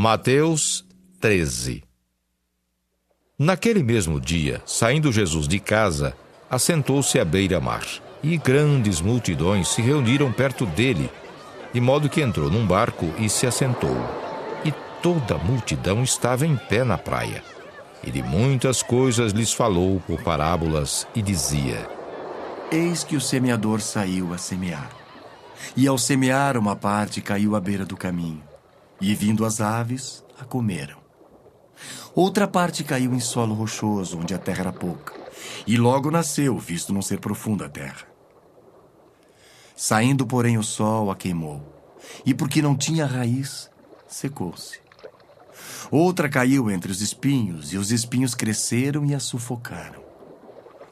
Mateus 13. Naquele mesmo dia, saindo Jesus de casa, assentou-se à beira-mar, e grandes multidões se reuniram perto dele, de modo que entrou num barco e se assentou. E toda a multidão estava em pé na praia. E de muitas coisas lhes falou por parábolas e dizia: Eis que o semeador saiu a semear. E ao semear, uma parte caiu à beira do caminho, e vindo as aves, a comeram. Outra parte caiu em solo rochoso, onde a terra era pouca, e logo nasceu, visto não ser profunda a terra. Saindo, porém, o sol a queimou, e porque não tinha raiz, secou-se. Outra caiu entre os espinhos, e os espinhos cresceram e a sufocaram.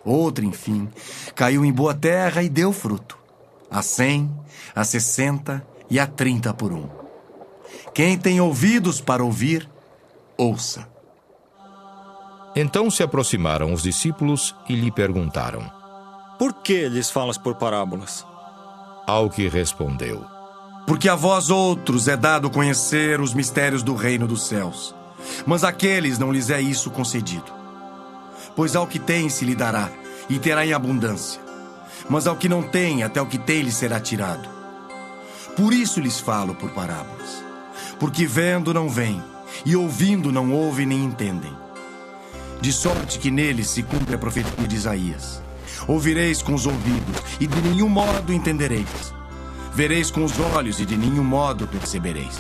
Outra, enfim, caiu em boa terra e deu fruto, a 100, a 60 e a 30 por um. Quem tem ouvidos para ouvir, ouça. Então se aproximaram os discípulos e lhe perguntaram: Por que lhes falas por parábolas? Ao que respondeu: Porque a vós outros é dado conhecer os mistérios do reino dos céus, mas àqueles não lhes é isso concedido. Pois ao que tem se lhe dará, e terá em abundância. Mas ao que não tem, até o que tem lhe será tirado. Por isso lhes falo por parábolas. Porque vendo não veem, e ouvindo não ouvem nem entendem. De sorte que neles se cumpre a profecia de Isaías. Ouvireis com os ouvidos, e de nenhum modo entendereis. Vereis com os olhos, e de nenhum modo percebereis.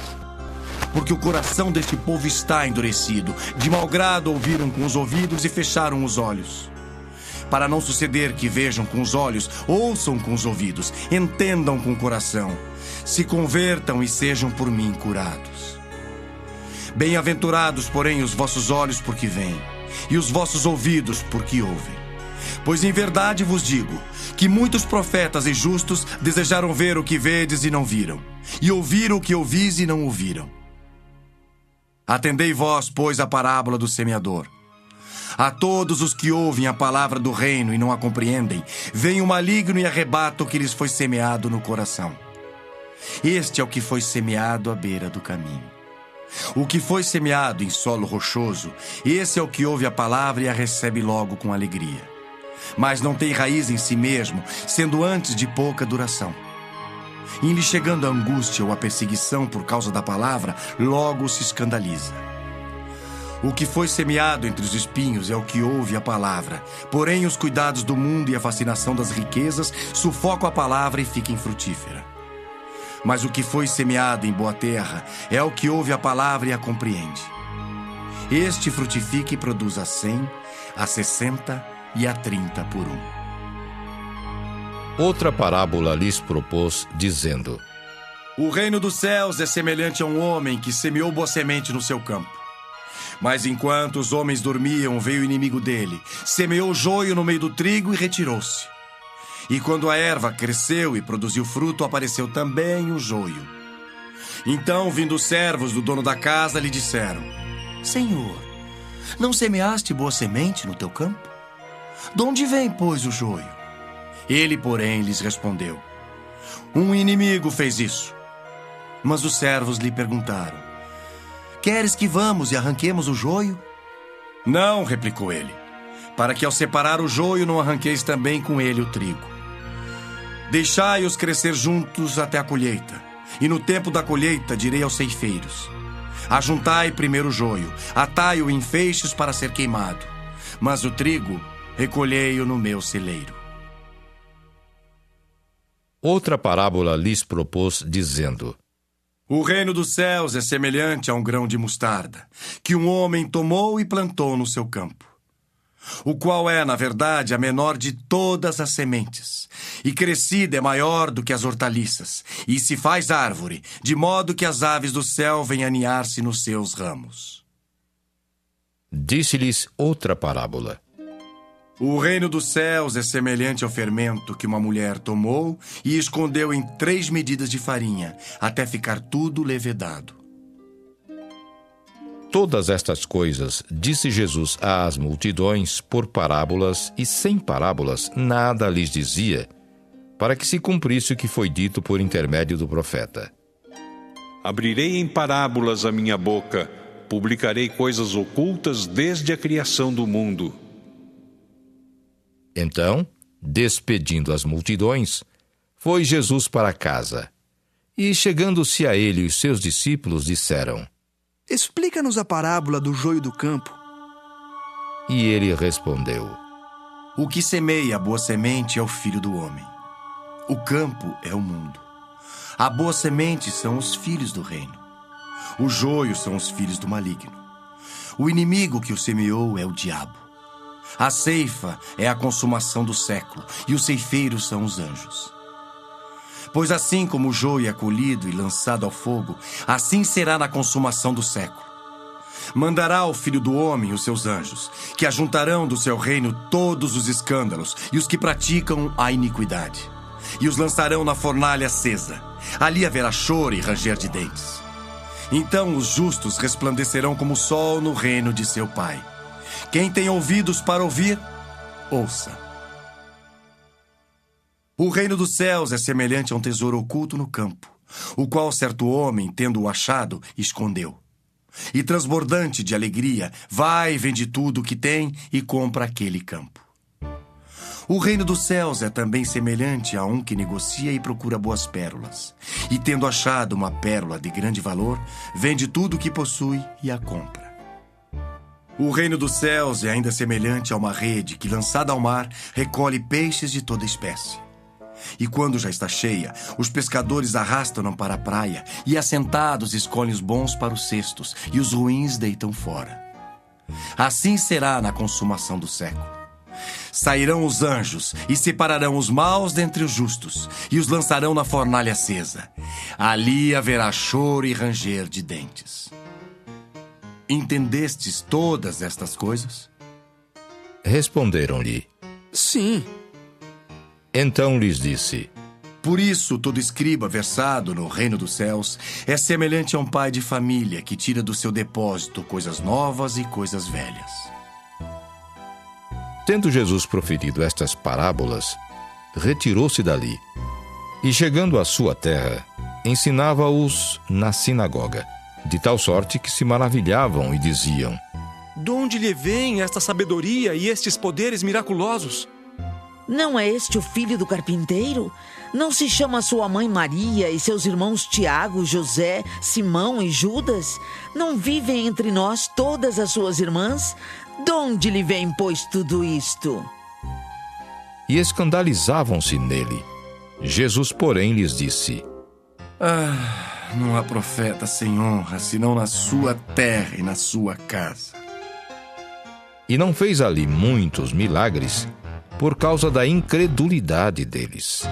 Porque o coração deste povo está endurecido. De mau grado ouviram com os ouvidos e fecharam os olhos. Para não suceder que vejam com os olhos, ouçam com os ouvidos, entendam com o coração, se convertam e sejam por mim curados. Bem-aventurados, porém, os vossos olhos porque veem, e os vossos ouvidos porque ouvem. Pois em verdade vos digo, que muitos profetas e justos desejaram ver o que vedes e não viram, e ouvir o que ouvis e não ouviram. Atendei vós, pois, a parábola do semeador. A todos os que ouvem a palavra do reino e não a compreendem, vem o maligno e arrebata o que lhes foi semeado no coração. Este é o que foi semeado à beira do caminho. O que foi semeado em solo rochoso, esse é o que ouve a palavra e a recebe logo com alegria. Mas não tem raiz em si mesmo, sendo antes de pouca duração. Em lhe chegando a angústia ou a perseguição por causa da palavra, logo se escandaliza. O que foi semeado entre os espinhos é o que ouve a palavra. Porém, os cuidados do mundo e a fascinação das riquezas sufocam a palavra e fica infrutífera. Mas o que foi semeado em boa terra é o que ouve a palavra e a compreende. Este frutifica e produz a 100, a 60 e a 30 por um. Outra parábola lhes propôs, dizendo: O reino dos céus é semelhante a um homem que semeou boa semente no seu campo. Mas enquanto os homens dormiam, veio o inimigo dele, semeou joio no meio do trigo e retirou-se. E quando a erva cresceu e produziu fruto, apareceu também o joio. Então, vindo os servos do dono da casa, lhe disseram: Senhor, não semeaste boa semente no teu campo? De onde vem, pois, o joio? Ele, porém, lhes respondeu: Um inimigo fez isso. Mas os servos lhe perguntaram: Queres que vamos e arranquemos o joio? Não, replicou ele, para que ao separar o joio não arranqueis também com ele o trigo. Deixai-os crescer juntos até a colheita, e no tempo da colheita direi aos ceifeiros: Ajuntai primeiro o joio, atai-o em feixes para ser queimado, mas o trigo recolhei-o no meu celeiro. Outra parábola lhes propôs, dizendo: O reino dos céus é semelhante a um grão de mostarda, que um homem tomou e plantou no seu campo, o qual é, na verdade, a menor de todas as sementes, e crescida é maior do que as hortaliças, e se faz árvore, de modo que as aves do céu vêm aninhar-se nos seus ramos. Disse-lhes outra parábola: O reino dos céus é semelhante ao fermento que uma mulher tomou e escondeu em 3 medidas de farinha, até ficar tudo levedado. Todas estas coisas disse Jesus às multidões por parábolas, e sem parábolas nada lhes dizia, para que se cumprisse o que foi dito por intermédio do profeta. Abrirei em parábolas a minha boca, publicarei coisas ocultas desde a criação do mundo. Então, despedindo as multidões, foi Jesus para casa. E, chegando-se a ele os seus discípulos, disseram: Explica-nos a parábola do joio do campo. E ele respondeu: O que semeia a boa semente é o Filho do Homem. O campo é o mundo. A boa semente são os filhos do reino. O joio são os filhos do maligno. O inimigo que o semeou é o diabo. A ceifa é a consumação do século, e os ceifeiros são os anjos. Pois assim como o joio é colhido e lançado ao fogo, assim será na consumação do século. Mandará o Filho do Homem os seus anjos, que ajuntarão do seu reino todos os escândalos e os que praticam a iniquidade, e os lançarão na fornalha acesa. Ali haverá choro e ranger de dentes. Então os justos resplandecerão como o sol no reino de seu Pai. Quem tem ouvidos para ouvir, ouça. O reino dos céus é semelhante a um tesouro oculto no campo, o qual certo homem, tendo-o achado, escondeu. E transbordante de alegria, vai, vende tudo o que tem e compra aquele campo. O reino dos céus é também semelhante a um que negocia e procura boas pérolas. E tendo achado uma pérola de grande valor, vende tudo o que possui e a compra. O reino dos céus é ainda semelhante a uma rede que, lançada ao mar, recolhe peixes de toda espécie. E quando já está cheia, os pescadores arrastam-na para a praia e, assentados, escolhem os bons para os cestos e os ruins deitam fora. Assim será na consumação do século. Sairão os anjos e separarão os maus dentre os justos e os lançarão na fornalha acesa. Ali haverá choro e ranger de dentes. Entendestes todas estas coisas? Responderam-lhe: Sim. Então lhes disse: Por isso, todo escriba versado no reino dos céus é semelhante a um pai de família que tira do seu depósito coisas novas e coisas velhas. Tendo Jesus proferido estas parábolas, retirou-se dali, e chegando à sua terra, ensinava-os na sinagoga, de tal sorte que se maravilhavam e diziam: De onde lhe vem esta sabedoria e estes poderes miraculosos? Não é este o filho do carpinteiro? Não se chama sua mãe Maria e seus irmãos Tiago, José, Simão e Judas? Não vivem entre nós todas as suas irmãs? De onde lhe vem, pois, tudo isto? E escandalizavam-se nele. Jesus, porém, lhes disse: Não há profeta sem honra, senão na sua terra e na sua casa. E não fez ali muitos milagres, por causa da incredulidade deles.